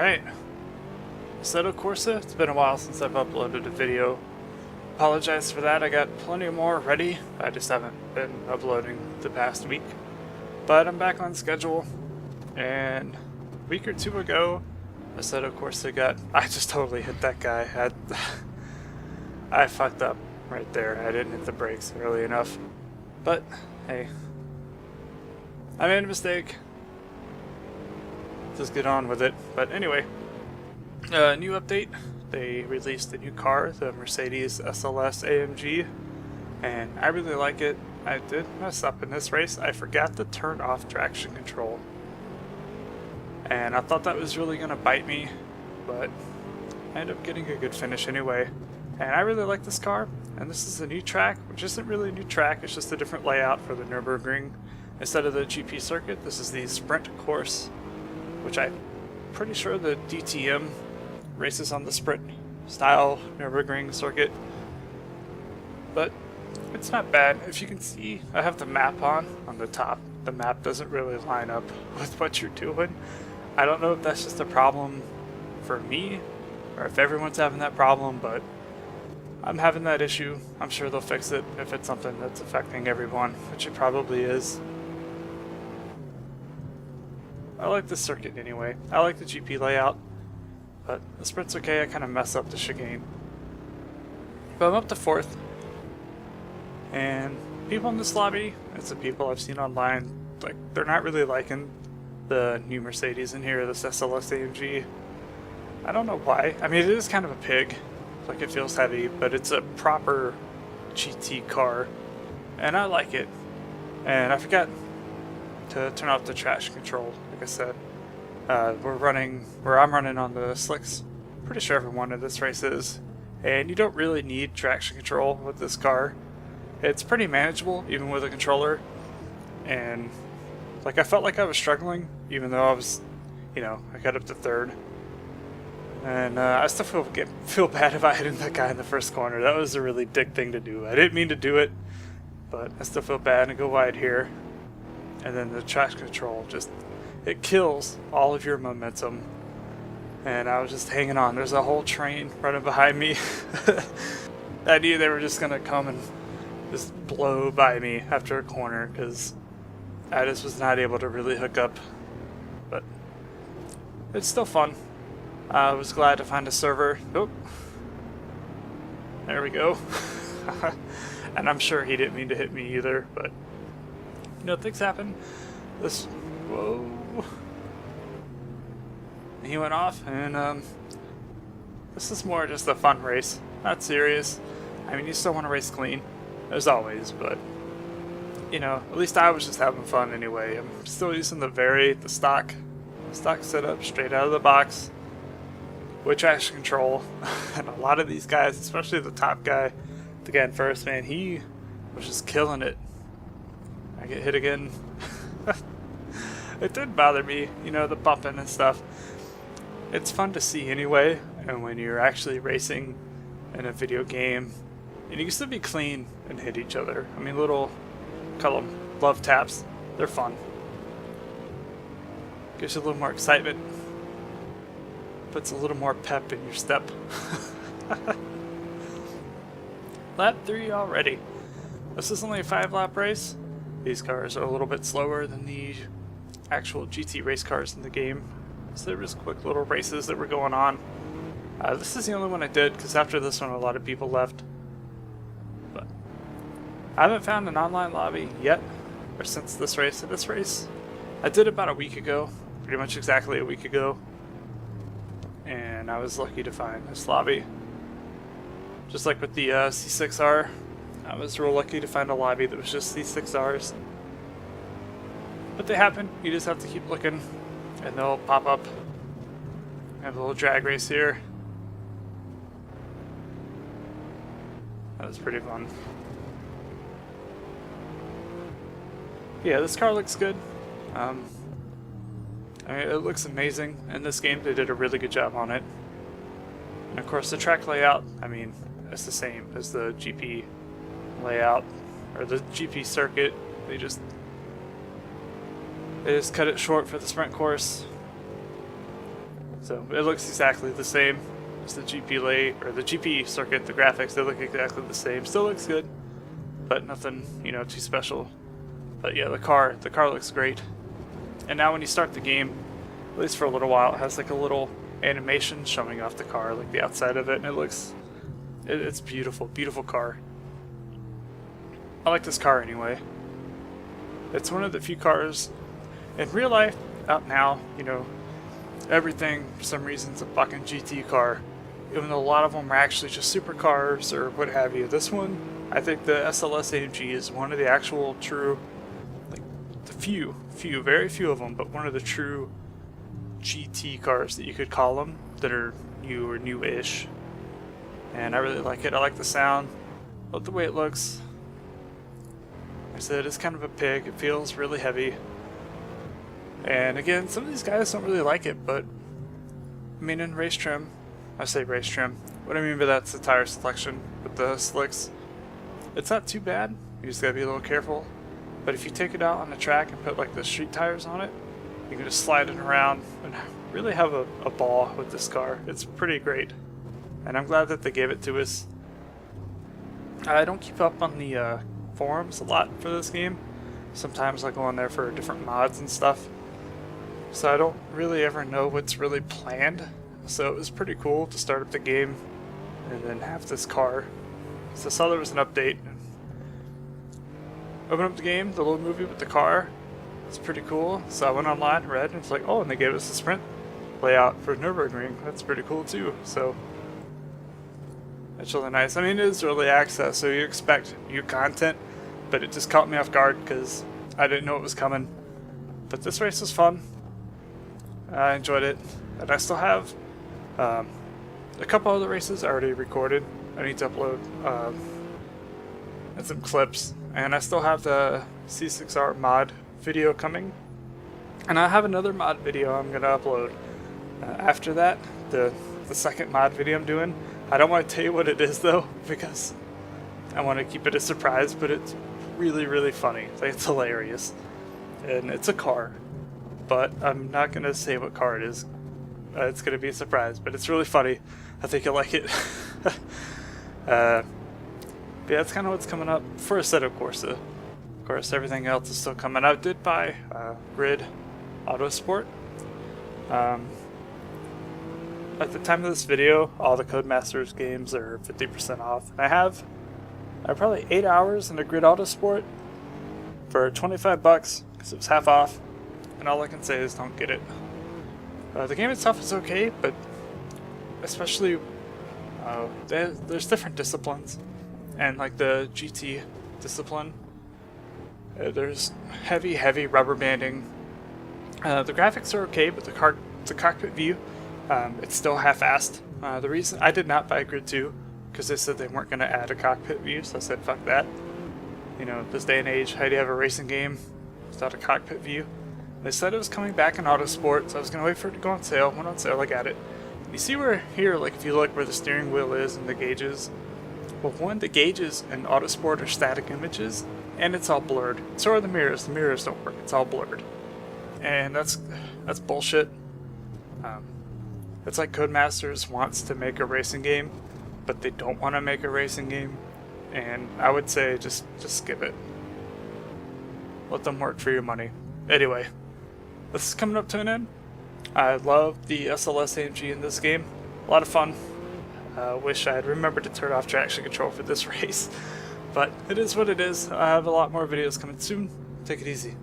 Alright, Assetto Corsa. It's been a while since I've uploaded a video. Apologize for that, I got plenty more ready. I just haven't been uploading the past week. But I'm back on schedule, and a week or two ago, Assetto Corsa got... I just totally hit that guy. I fucked up right there. I didn't hit the brakes early enough. But, hey. I made a mistake. Just get on with it. But anyway, new update. They released a new car, the Mercedes SLS AMG, and I really like it. I did mess up in this race. I forgot to turn off traction control, and I thought that was really going to bite me, but I ended up getting a good finish anyway. And I really like this car, and this is a new track, which isn't really a new track, it's just a different layout for the Nürburgring. Instead of the GP circuit, this is the Sprint Course, which I'm pretty sure the DTM races on the Sprint style Nürburgring circuit. But it's not bad. If you can see, I have the map on the top. The map doesn't really line up with what you're doing. I don't know if that's just a problem for me, or if everyone's having that problem, but I'm having that issue. I'm sure they'll fix it if it's something that's affecting everyone, which it probably is. I like this circuit anyway. I like the GP layout, but the Sprint's okay. I kind of mess up the chicane. But I'm up to 4th, and people in this lobby, it's the people I've seen online, like, they're not really liking the new Mercedes in here, this SLS AMG. I don't know why. I mean, it is kind of a pig. Like, it feels heavy, but it's a proper GT car, and I like it. And I forgot to turn off the traction control, like I said. I'm running on the slicks. Pretty sure everyone in this race is. And you don't really need traction control with this car. It's pretty manageable, even with a controller. And, like, I felt like I was struggling, even though I was, I got up to 3rd. And I still feel bad about hitting that guy in the first corner. That was a really dick thing to do. I didn't mean to do it, but I still feel bad. And go wide here. And then the traction control just, it kills all of your momentum. And I was just hanging on. There's a whole train running behind me. I knew they were just going to come and just blow by me after a corner, because I just was not able to really hook up. But it's still fun. I was glad to find a server. Oh, there we go. And I'm sure he didn't mean to hit me either, but things happen. Whoa. He went off, and this is more just a fun race, not serious. I mean, you still want to race clean, as always, but at least I was just having fun anyway. I'm still using the stock setup straight out of the box with traction control. And a lot of these guys, especially the top guy, the guy in first, man, he was just killing it. I get hit again. It did bother me, the bumping and stuff. It's fun to see anyway, and when you're actually racing in a video game, and you can still be clean and hit each other. I mean, call them love taps. They're fun. Gives you a little more excitement. Puts a little more pep in your step. Lap 3 already. This is only a 5-lap race. These cars are a little bit slower than the actual GT race cars in the game. So there was quick little races that were going on. This is the only one I did, because after this one a lot of people left. But I haven't found an online lobby yet, or since this race. This race I did about a week ago, pretty much exactly a week ago. And I was lucky to find this lobby. Just like with the C6R, I was real lucky to find a lobby that was just C6Rs. But they happen, you just have to keep looking, and they'll pop up. I have a little drag race here. That was pretty fun. Yeah, this car looks good. I mean, it looks amazing. In this game, they did a really good job on it. And of course, the track layout, I mean, it's the same as the GP layout, or the GP circuit. They just cut it short for the sprint course. So it looks exactly the same as the GP late or the GP circuit. The graphics, they look exactly the same. Still looks good, but nothing, you know, too special. But yeah, the car looks great. And now when you start the game, at least for a little while, it has like a little animation showing off the car, like the outside of it, and it's beautiful, beautiful car. I like this car anyway. It's one of the few cars in real life out now, you know, everything for some reason is a fucking GT car, even though a lot of them are actually just supercars or what have you. This one, I think the SLS AMG is one of the actual true, like the very few of them, but one of the true GT cars that you could call them, that are new or new-ish. And I really like it. I like the sound, I love the way it looks. Like I said, it's kind of a pig. It feels really heavy. And again, some of these guys don't really like it, but I mean, in race trim, I say race trim, what I mean by that's the tire selection with the slicks. It's not too bad, you just gotta be a little careful. But if you take it out on the track and put like the street tires on it, you can just slide it around and really have a ball with this car. It's pretty great. And I'm glad that they gave it to us. I don't keep up on the forums a lot for this game. Sometimes I go on there for different mods and stuff. So I don't really ever know what's really planned. So it was pretty cool to start up the game and then have this car. So I saw there was an update. Open up the game, the little movie with the car. It's pretty cool. So I went online, read, and it's like, oh, and they gave us a sprint layout for Nürburgring. That's pretty cool too. So that's really nice. I mean, it is early access, so you expect new content, but it just caught me off guard because I didn't know it was coming. But this race was fun. I enjoyed it, and I still have a couple other races I already recorded. I need to upload and some clips, and I still have the C6R mod video coming, and I have another mod video I'm gonna upload after that. The second mod video I'm doing. I don't want to tell you what it is though, because I want to keep it a surprise. But it's really, really funny. Like, it's hilarious, and it's a car. But I'm not going to say what car it is. It's going to be a surprise, but it's really funny. I think you'll like it. But yeah, that's kind of what's coming up for Assetto Corsa. Of course, everything else is still coming out. I did buy Grid Autosport. At the time of this video, all the Codemasters games are 50% off. And I have probably 8 hours in the Grid Autosport for $25 because it was half off. And all I can say is don't get it. The game itself is okay, but especially there's different disciplines, and like the GT discipline, there's heavy rubber banding. The graphics are okay, but the cockpit view, it's still half-assed. The reason I did not buy Grid 2 because they said they weren't going to add a cockpit view, so I said fuck that. You know, this day and age, how do you have a racing game without a cockpit view? They said it was coming back in Autosport, so I was going to wait for it to go on sale. Went on sale, I got it. You see where here, like if you look where the steering wheel is and the gauges, well, one, the gauges in Autosport are static images, and it's all blurred. So are the mirrors. The mirrors don't work. It's all blurred, and that's bullshit. It's like Codemasters wants to make a racing game, but they don't want to make a racing game, and I would say just skip it. Let them work for your money. Anyway, this is coming up to an end. I love the SLS AMG in this game. A lot of fun. Wish I had remembered to turn off traction control for this race, but it is what it is. I have a lot more videos coming soon. Take it easy.